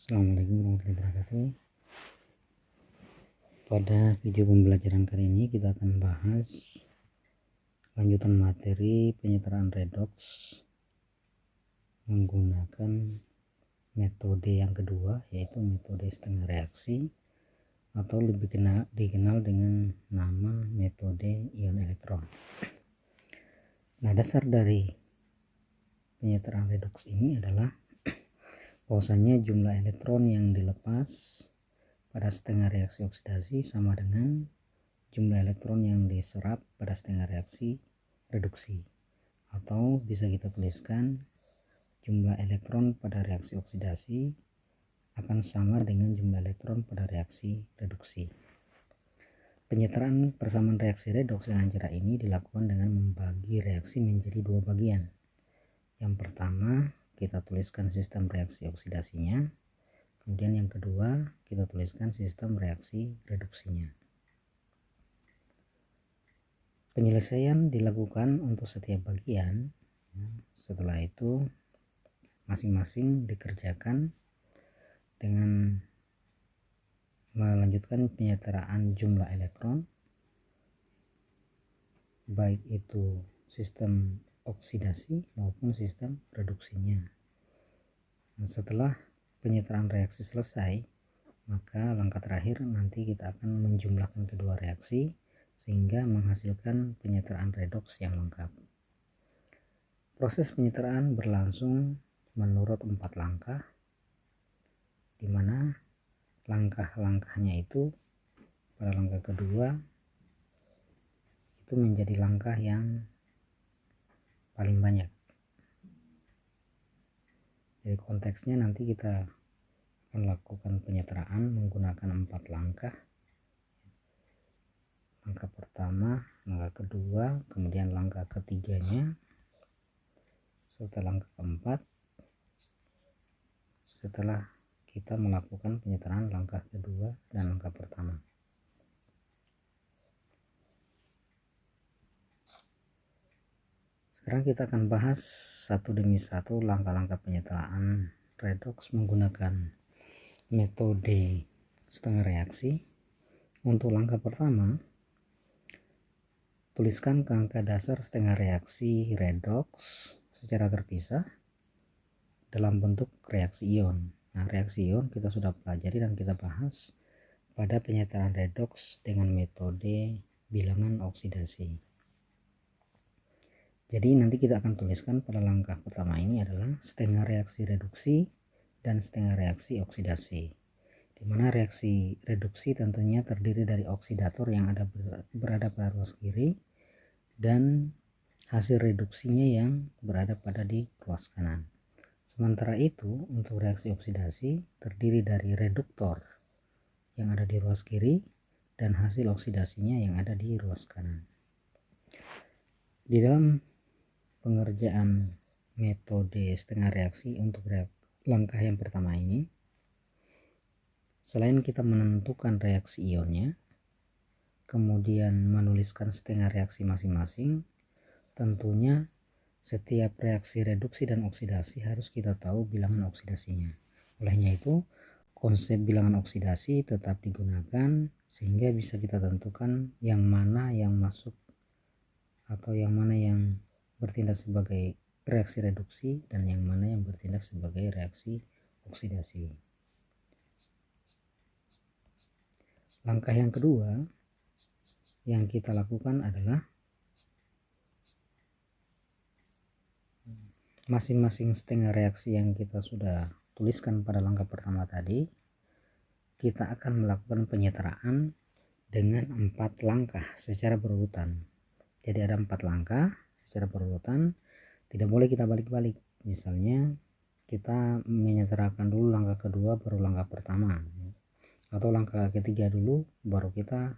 Assalamualaikum warahmatullahi wabarakatuh. Pada video pembelajaran kali ini kita akan bahas lanjutan materi penyetaraan redox menggunakan metode yang kedua, yaitu metode setengah reaksi atau lebih dikenal dengan nama metode ion elektron. Nah, dasar dari penyetaraan redox ini adalah bahwasanya jumlah elektron yang dilepas pada setengah reaksi oksidasi sama dengan jumlah elektron yang diserap pada setengah reaksi reduksi, atau bisa kita tuliskan jumlah elektron pada reaksi oksidasi akan sama dengan jumlah elektron pada reaksi reduksi. Penyetaraan persamaan reaksi redoks dengan cara ini dilakukan dengan membagi reaksi menjadi dua bagian. Yang pertama, kita tuliskan sistem reaksi oksidasinya. Kemudian yang kedua, kita tuliskan sistem reaksi reduksinya. Penyelesaian dilakukan untuk setiap bagian. Setelah itu masing-masing dikerjakan dengan melanjutkan penyetaraan jumlah elektron, baik itu sistem oksidasi maupun sistem reduksinya. Nah, setelah penyetaraan reaksi selesai, maka langkah terakhir nanti kita akan menjumlahkan kedua reaksi sehingga menghasilkan penyetaraan redoks yang lengkap. Proses penyetaraan berlangsung menurut 4 langkah, di mana langkah-langkahnya itu pada langkah kedua itu menjadi langkah yang paling banyak. Jadi konteksnya nanti kita akan lakukan penyetaraan menggunakan 4 langkah. Langkah pertama, langkah kedua, kemudian langkah ketiganya, serta langkah keempat setelah kita melakukan penyetaraan langkah kedua dan langkah pertama. Sekarang kita akan bahas satu demi satu langkah-langkah penyetaraan redoks menggunakan metode setengah reaksi. Untuk langkah pertama, tuliskan angka dasar setengah reaksi redoks secara terpisah dalam bentuk reaksi ion. Nah, reaksi ion kita sudah pelajari dan kita bahas pada penyetaraan redoks dengan metode bilangan oksidasi. Jadi nanti kita akan tuliskan pada langkah pertama ini adalah setengah reaksi reduksi dan setengah reaksi oksidasi, di mana reaksi reduksi tentunya terdiri dari oksidator yang berada pada ruas kiri dan hasil reduksinya yang berada pada di ruas kanan. Sementara itu untuk reaksi oksidasi terdiri dari reduktor yang ada di ruas kiri dan hasil oksidasinya yang ada di ruas kanan. Di dalam pengerjaan metode setengah reaksi untuk langkah yang pertama ini, selain kita menentukan reaksi ionnya, kemudian menuliskan setengah reaksi masing-masing, tentunya setiap reaksi reduksi dan oksidasi harus kita tahu bilangan oksidasinya. Olehnya itu, konsep bilangan oksidasi tetap digunakan sehingga bisa kita tentukan yang mana yang masuk atau yang mana yang bertindak sebagai reaksi reduksi dan yang mana yang bertindak sebagai reaksi oksidasi. Langkah yang kedua yang kita lakukan adalah masing-masing setengah reaksi yang kita sudah tuliskan pada langkah pertama tadi, kita akan melakukan penyetaraan dengan 4 langkah secara berurutan. Jadi ada 4 langkah secara berurutan, tidak boleh kita balik-balik. Misalnya kita menyetarakan dulu langkah kedua baru langkah pertama, atau langkah ketiga dulu baru kita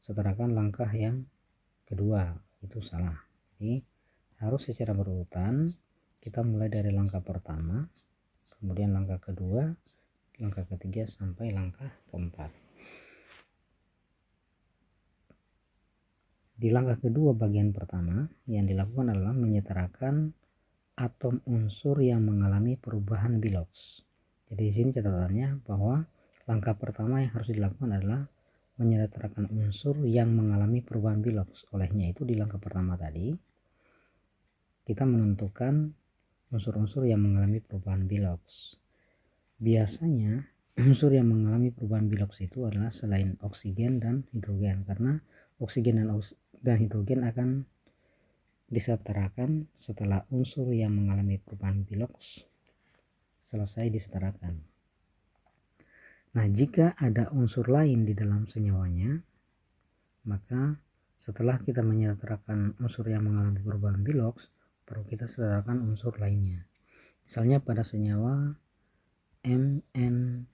setarakan langkah yang kedua, itu salah. Jadi harus secara berurutan, kita mulai dari langkah pertama, kemudian langkah kedua, langkah ketiga sampai langkah keempat. Di langkah kedua bagian pertama yang dilakukan adalah menyetarakan atom unsur yang mengalami perubahan bilox. Jadi di sini catatannya bahwa langkah pertama yang harus dilakukan adalah menyetarkan unsur yang mengalami perubahan bilox. Olehnya itu di langkah pertama tadi kita menentukan unsur-unsur yang mengalami perubahan bilox. Biasanya unsur yang mengalami perubahan bilox itu adalah selain oksigen dan hidrogen, karena oksigen dan hidrogen akan disetarakan setelah unsur yang mengalami perubahan bilox selesai disetarakan. Nah, jika ada unsur lain di dalam senyawanya, maka setelah kita menyetarakan unsur yang mengalami perubahan bilox, baru kita setarakan unsur lainnya. Misalnya pada senyawa Mn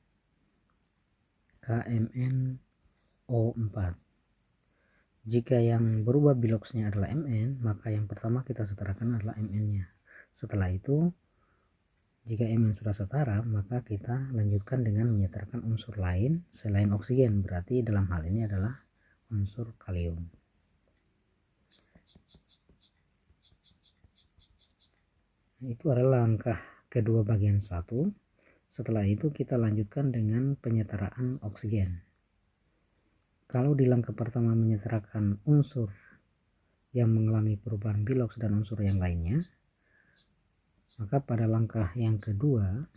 KMnO4, jika yang berubah biloxnya adalah Mn, maka yang pertama kita setarakan adalah Mn-nya. Setelah itu, jika Mn sudah setara, maka kita lanjutkan dengan menyetarakan unsur lain selain oksigen, berarti dalam hal ini adalah unsur kalium. Itu adalah langkah kedua bagian 1. Setelah itu kita lanjutkan dengan penyetaraan oksigen. Kalau di langkah pertama menyetarakan unsur yang mengalami perubahan bilox dan unsur yang lainnya, maka pada langkah yang kedua,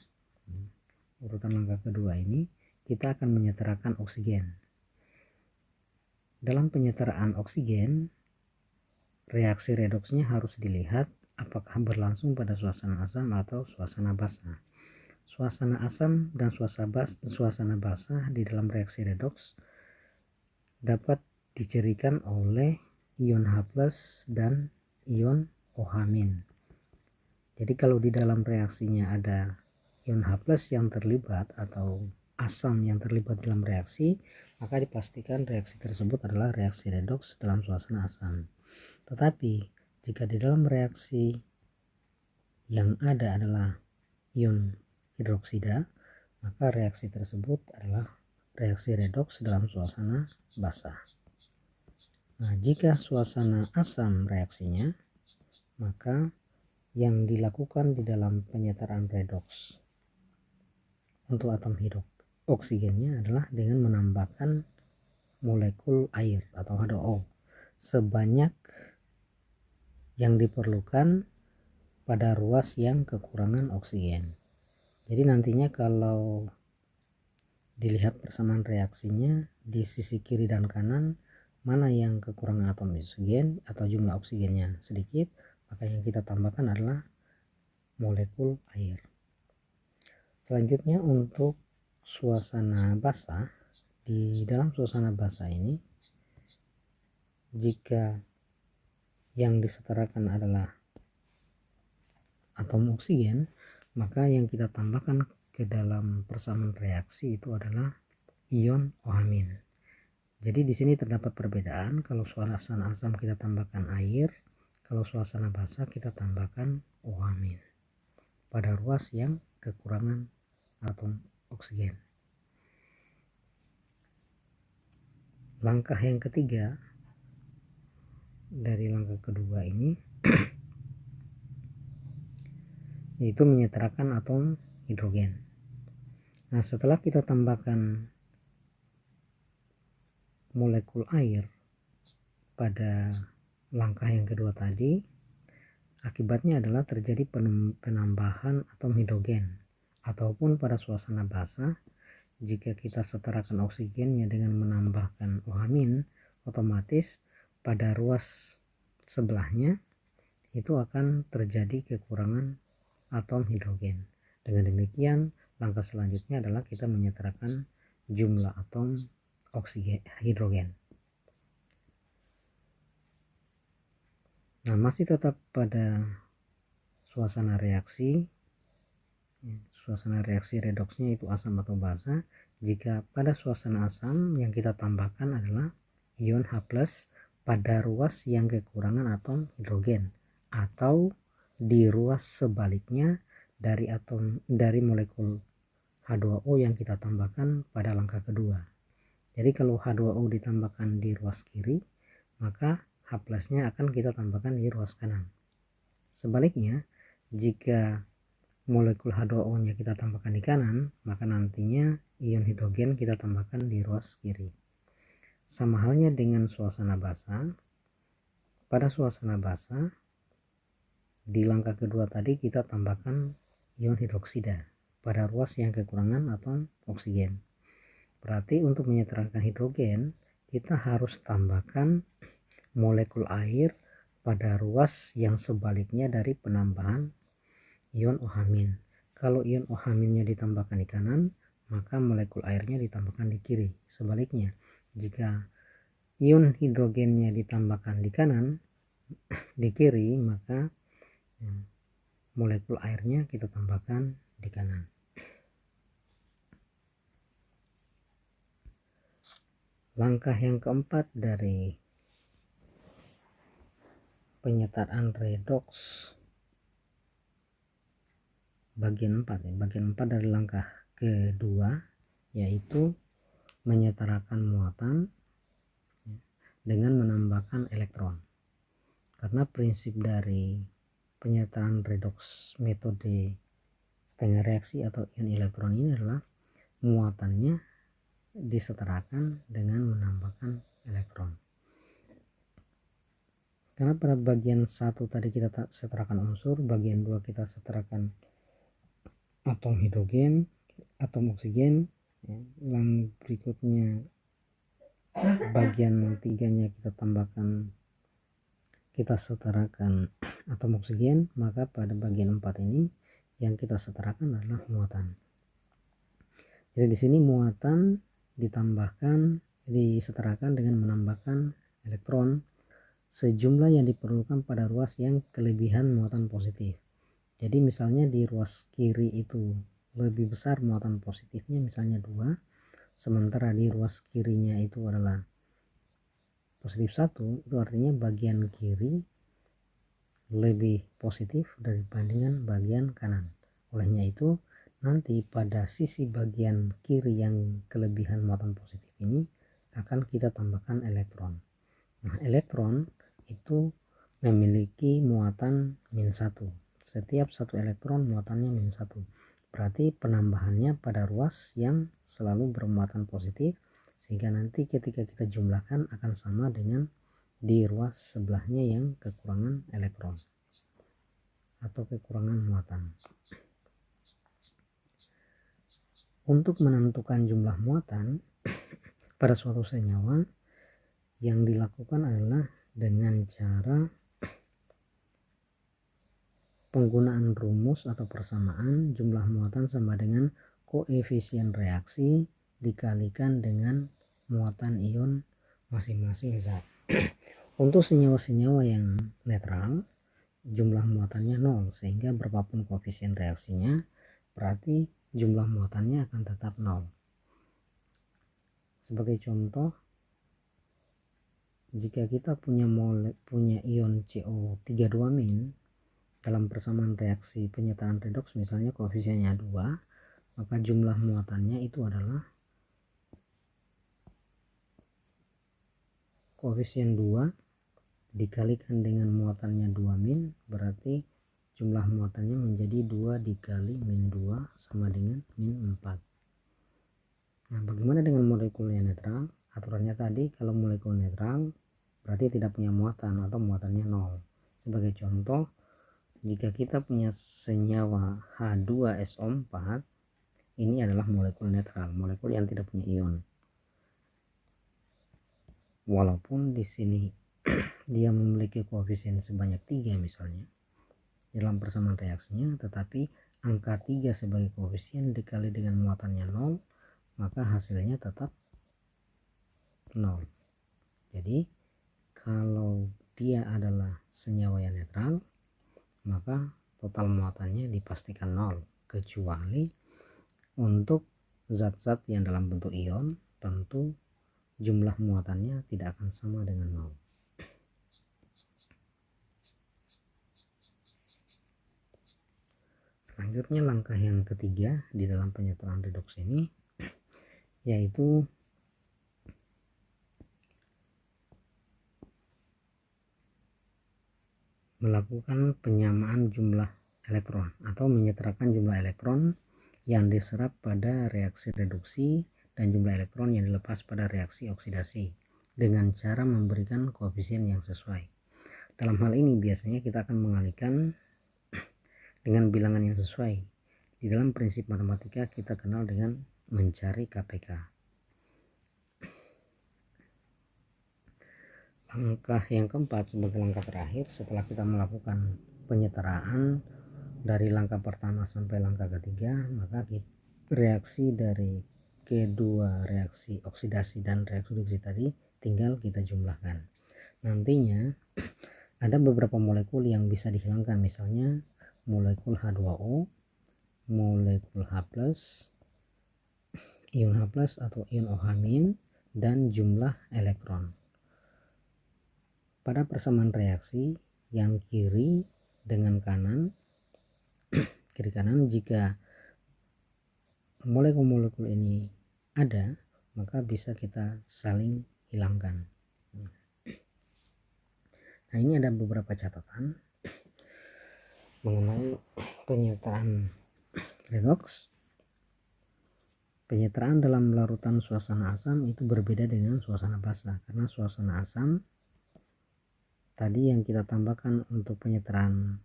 urutan langkah kedua ini, kita akan menyetarakan oksigen. Dalam penyetaraan oksigen, reaksi redoksnya harus dilihat apakah berlangsung pada suasana asam atau suasana basah. Suasana asam dan suasana basah di dalam reaksi redoks dapat dicirikan oleh ion H+ dan ion OH-. Jadi kalau di dalam reaksinya ada ion H+ yang terlibat atau asam yang terlibat dalam reaksi, maka dipastikan reaksi tersebut adalah reaksi redoks dalam suasana asam. Tetapi jika di dalam reaksi yang ada adalah ion hidroksida, maka reaksi tersebut adalah reaksi redoks dalam suasana basah. Nah, jika suasana asam reaksinya, maka yang dilakukan di dalam penyetaraan redoks untuk atom oksigennya adalah dengan menambahkan molekul air atau H2O sebanyak yang diperlukan pada ruas yang kekurangan oksigen. Jadi nantinya kalau dilihat persamaan reaksinya di sisi kiri dan kanan, mana yang kekurangan atom oksigen atau jumlah oksigennya sedikit, maka yang kita tambahkan adalah molekul air. Selanjutnya untuk suasana basah, di dalam suasana basah ini jika yang disetarakan adalah atom oksigen, maka yang kita tambahkan ke dalam persamaan reaksi itu adalah ion OH-. Jadi di sini terdapat perbedaan. Kalau suasana asam kita tambahkan air, kalau suasana basah kita tambahkan OH- pada ruas yang kekurangan atom oksigen. Langkah yang ketiga dari langkah kedua ini yaitu menyetarakan atom hidrogen. Nah, setelah kita tambahkan molekul air pada langkah yang kedua tadi, akibatnya adalah terjadi penambahan atom hidrogen, ataupun pada suasana basah jika kita setarakan oksigennya dengan menambahkan OH-, otomatis pada ruas sebelahnya itu akan terjadi kekurangan atom hidrogen. Dengan demikian, langkah selanjutnya adalah kita menyetarakan jumlah atom oksigen hidrogen. Nah, masih tetap pada suasana reaksi redoksnya itu asam atau basa. Jika pada suasana asam yang kita tambahkan adalah ion H+ pada ruas yang kekurangan atom hidrogen, atau di ruas sebaliknya dari molekul H2O yang kita tambahkan pada langkah kedua. Jadi kalau H2O ditambahkan di ruas kiri, maka H+-nya akan kita tambahkan di ruas kanan. Sebaliknya, jika molekul H2O nya kita tambahkan di kanan, maka nantinya ion hidrogen kita tambahkan di ruas kiri. Sama halnya dengan suasana basah. Pada suasana basah, di langkah kedua tadi kita tambahkan ion hidroksida pada ruas yang kekurangan atom oksigen. Berarti untuk menyetarakan hidrogen, kita harus tambahkan molekul air pada ruas yang sebaliknya dari penambahan ion OH-. Kalau ion OH- ditambahkan di kanan, maka molekul airnya ditambahkan di kiri. Sebaliknya, jika ion hidrogennya ditambahkan di kanan, di kiri, maka molekul airnya kita tambahkan di kanan. Langkah yang keempat dari penyetaraan redox bagian 4 bagian 4 dari langkah kedua, yaitu menyetarakan muatan dengan menambahkan elektron. Karena prinsip dari penyetaraan redox metode setengah reaksi atau ion elektron ini adalah muatannya disetarakan dengan menambahkan elektron. Karena pada bagian 1 tadi kita setarakan unsur, bagian 2 kita setarakan atom hidrogen, atom oksigen, yang berikutnya bagian 3-nya kita setarakan atom oksigen, maka pada bagian 4 ini yang kita setarakan adalah muatan. Jadi di sini muatan disetarakan dengan menambahkan elektron sejumlah yang diperlukan pada ruas yang kelebihan muatan positif. Jadi misalnya di ruas kiri itu lebih besar muatan positifnya, misalnya 2, sementara di ruas kirinya itu adalah positif 1, itu artinya bagian kiri lebih positif dibandingkan bagian kanan. Olehnya itu nanti pada sisi bagian kiri yang kelebihan muatan positif ini akan kita tambahkan elektron. Nah, elektron itu memiliki muatan -1. Setiap satu elektron muatannya -1. Berarti penambahannya pada ruas yang selalu bermuatan positif, sehingga nanti ketika kita jumlahkan akan sama dengan di ruas sebelahnya yang kekurangan elektron atau kekurangan muatan. Untuk menentukan jumlah muatan pada suatu senyawa, yang dilakukan adalah dengan cara penggunaan rumus atau persamaan jumlah muatan sama dengan koefisien reaksi dikalikan dengan muatan ion masing-masing zat. Untuk senyawa-senyawa yang netral, jumlah muatannya 0, sehingga berapapun koefisien reaksinya berarti jumlah muatannya akan tetap 0. Sebagai contoh, jika kita punya ion CO32- dalam persamaan reaksi penyetaraan redoks, misalnya koefisiennya 2, maka jumlah muatannya itu adalah koefisien 2 dikalikan dengan muatannya 2-, berarti jumlah muatannya menjadi 2 dikali -2 sama dengan -4. Nah, bagaimana dengan molekulnya netral? Aturannya tadi, kalau molekul netral berarti tidak punya muatan atau muatannya 0. Sebagai contoh, jika kita punya senyawa H2SO4, ini adalah molekul netral, molekul yang tidak punya ion. Walaupun di sini dia memiliki koefisien sebanyak 3 misalnya dalam persamaan reaksinya, tetapi angka 3 sebagai koefisien dikali dengan muatannya 0, maka hasilnya tetap 0. Jadi kalau dia adalah senyawa yang netral, maka total muatannya dipastikan 0, kecuali untuk zat-zat yang dalam bentuk ion, tentu jumlah muatannya tidak akan sama dengan 0. Selanjutnya langkah yang ketiga di dalam penyetaraan redoks ini, yaitu melakukan penyamaan jumlah elektron atau menyetarakan jumlah elektron yang diserap pada reaksi reduksi dan jumlah elektron yang dilepas pada reaksi oksidasi dengan cara memberikan koefisien yang sesuai. Dalam hal ini biasanya kita akan mengalihkan dengan bilangan yang sesuai. Di dalam prinsip matematika kita kenal dengan mencari KPK. Langkah yang keempat sebagai langkah terakhir setelah kita melakukan penyetaraan dari langkah pertama sampai langkah ketiga, maka reaksi dari kedua reaksi oksidasi dan reaksi reduksi tadi tinggal kita jumlahkan. Nantinya ada beberapa molekul yang bisa dihilangkan, misalnya molekul H2O, molekul H+, ion H+ atau ion OH- dan jumlah elektron. Pada persamaan reaksi yang kiri dengan kanan, kiri kanan, jika molekul-molekul ini ada, maka bisa kita saling hilangkan. Nah, ini ada beberapa catatan mengenai penyetaraan redoks. Penyetaraan dalam larutan suasana asam itu berbeda dengan suasana basah, karena suasana asam tadi yang kita tambahkan untuk penyetaraan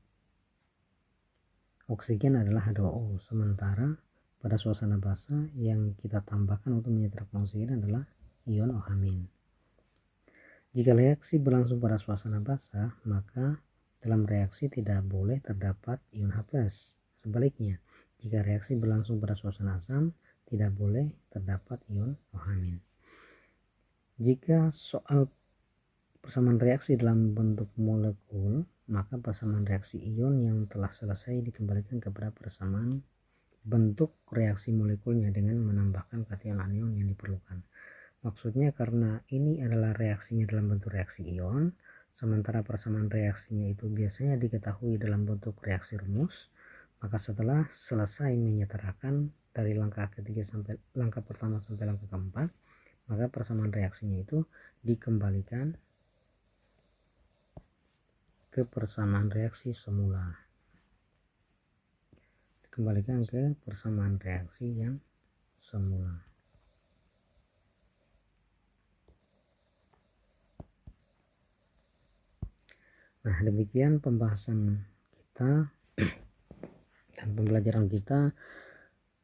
oksigen adalah H2O, sementara pada suasana basah yang kita tambahkan untuk menyetarakan oksigen adalah ion OH-. Jika reaksi berlangsung pada suasana basah, maka dalam reaksi tidak boleh terdapat ion H+. Sebaliknya, jika reaksi berlangsung pada suasana asam, tidak boleh terdapat ion OH-. Jika soal persamaan reaksi dalam bentuk molekul, maka persamaan reaksi ion yang telah selesai dikembalikan kepada persamaan bentuk reaksi molekulnya dengan menambahkan kation anion yang diperlukan. Maksudnya karena ini adalah reaksinya dalam bentuk reaksi ion, sementara persamaan reaksinya itu biasanya diketahui dalam bentuk reaksi rumus, maka setelah selesai menyetarakan dari langkah ketiga sampai langkah pertama sampai langkah keempat, maka persamaan reaksinya itu dikembalikan ke persamaan reaksi semula, dikembalikan ke persamaan reaksi yang semula. Nah, demikian pembahasan kita dan pembelajaran kita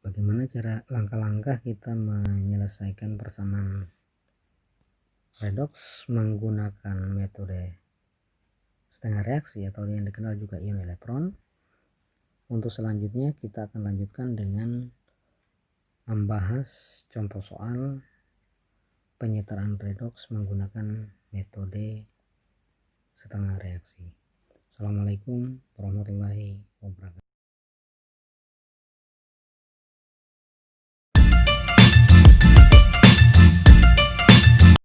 bagaimana cara langkah-langkah kita menyelesaikan persamaan redoks menggunakan metode setengah reaksi atau yang dikenal juga ion elektron. Untuk selanjutnya kita akan lanjutkan dengan membahas contoh soal penyetaraan redoks menggunakan metode setengah reaksi. Assalamualaikum warahmatullahi wabarakatuh.